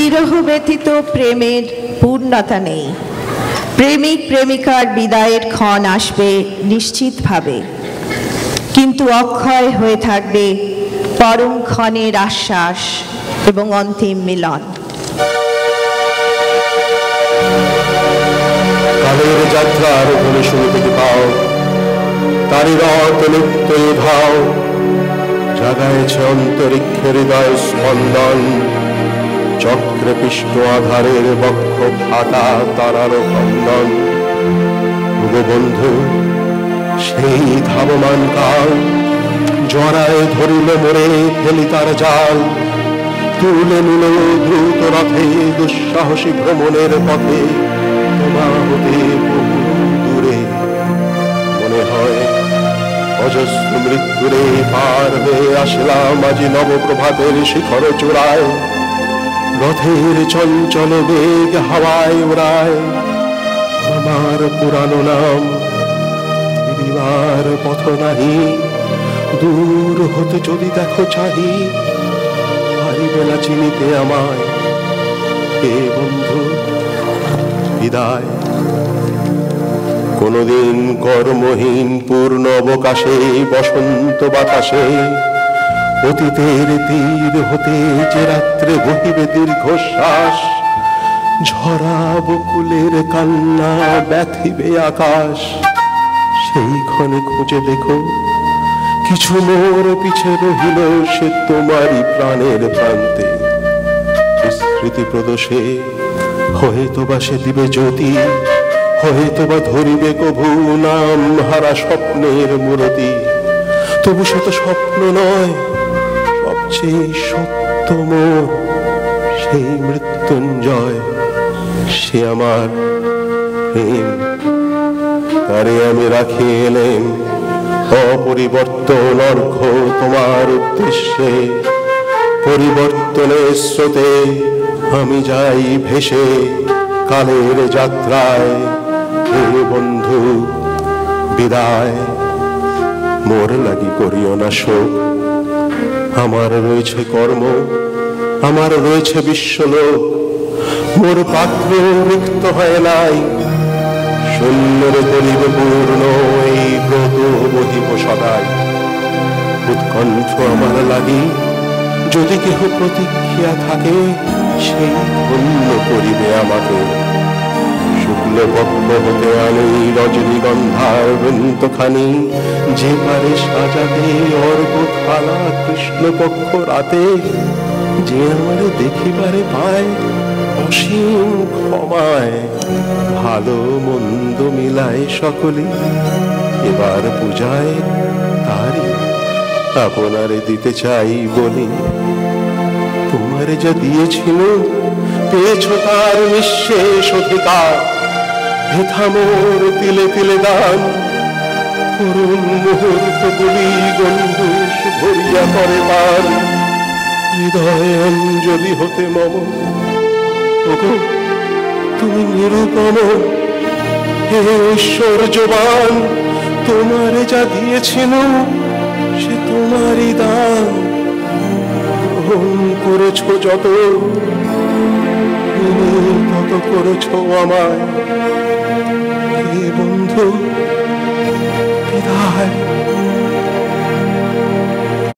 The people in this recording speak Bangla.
বিরহ ব্যতীত প্রেমের পূর্ণতা নেই। প্রেমিক প্রেমিকার বিদায়ের ক্ষণ আসবে নিশ্চিতভাবে, কিন্তু অক্ষয় হয়ে থাকবে পরম ক্ষণের আশ্বাস এবং অন্তিম মিলন। কালের যাত্রার ধ্বনি শুনতে পাও, তারি রথ নিত্য ধাও, জাগাইছে অন্তরিক্ষের হৃদয় স্পন্দন। চক্রে পিষ্ট আধারের বক্ষ ফাটা তারার খণ্ডন। বন্ধু সেই ধাবমান কাল, জড়ায় ধরিল মোরে ফেলি তার জাল। তুলে নিল দ্রুত রথে দুঃসাহসী ভ্রমণের পথে, তোমা হতে বহু দূরে। মনে হয় অজস্র মৃত্যুরে পার হয়ে আসলাম আজি নবপ্রভাতের শিখর চূড়ায়। রথের চঞ্চল বেগ হাওয়ায় উড়ায় আমার পুরানো নাম। ফিরিবার পথ নাহি, দূর হতে যদি দেখো চাহি, পারিবে না চিনিতে আমায়। হে বন্ধু বিদায়। কোনদিন কর্মহীন পূর্ণ অবকাশে বসন্ত বাতাসে, অতীতের তীর হতে যে রাত্রে বহিবে দীর্ঘশ্বাস। ঝরা বকুলের কান্না ব্যথিবে আকাশ। সেই ক্ষণে খুঁজে দেখো কিছু মোর পিছে রহিল, সে তোমারই প্রাণের প্রান্তে। স্মৃতি প্রদোষে হয়তো বা সে দিবে জ্যোতি, হয়তো বা ধরিবে কভু নাম হারা স্বপ্নের মূরতি। তবু সে তো স্বপ্ন নয়, সবচেয়ে সত্য মোর সেই মৃত্যুঞ্জয়। সে আমার প্রেম, তারে আমি রাখি এলেম অপরিবর্তন অর্ঘ তোমার উদ্দেশ্যে। পরিবর্তনের স্রোতে আমি যাই ভেসে কালের যাত্রায়। হে বন্ধু বিদায়। মোর লাগি করিও না শোক, আমার রয়েছে কর্ম, আমার রয়েছে বিশ্বলোক। মোর পাত্র রিক্ত হয় নাই, শূন্যরে করিব পূর্ণ এই ব্রত বহিব সদাই। উৎকণ্ঠ আমার লাগি যদি কেহ প্রতীক্ষা থাকে, সেই ধন্য করিবে আমাকে। শুক্ল পক্ষ হতে আনি রজনীগন্ধার বৃন্তখানি, যে পারে সাজাতে অর্ঘ থালা কৃষ্ণপক্ষ রাতে। যে আমারে দেখিবারে পায় অসীম ক্ষমায়, ভালো মন্দ মিলায় সকলে এবার পূজায় তারি আপনারে দিতে চাই বলি। তোমারে যা দিয়েছিল পেয়েছ তার নিঃশেষ অধিকার। হেথা মোর তিলে তিলে দান, করুণ মুহূর্ত গুলি গণ্ডূষ ভরিয়া করে পান। হৃদয় অঞ্জলি হতে মম, ওগো তুমি নিরুপম। হে ঐশ্বর্যবান, তোমারে যা দিয়েছিল সে তোমারই দান। গ্রহণ করেছ যত, তুমি তত করেছ আমায়। হে বন্ধু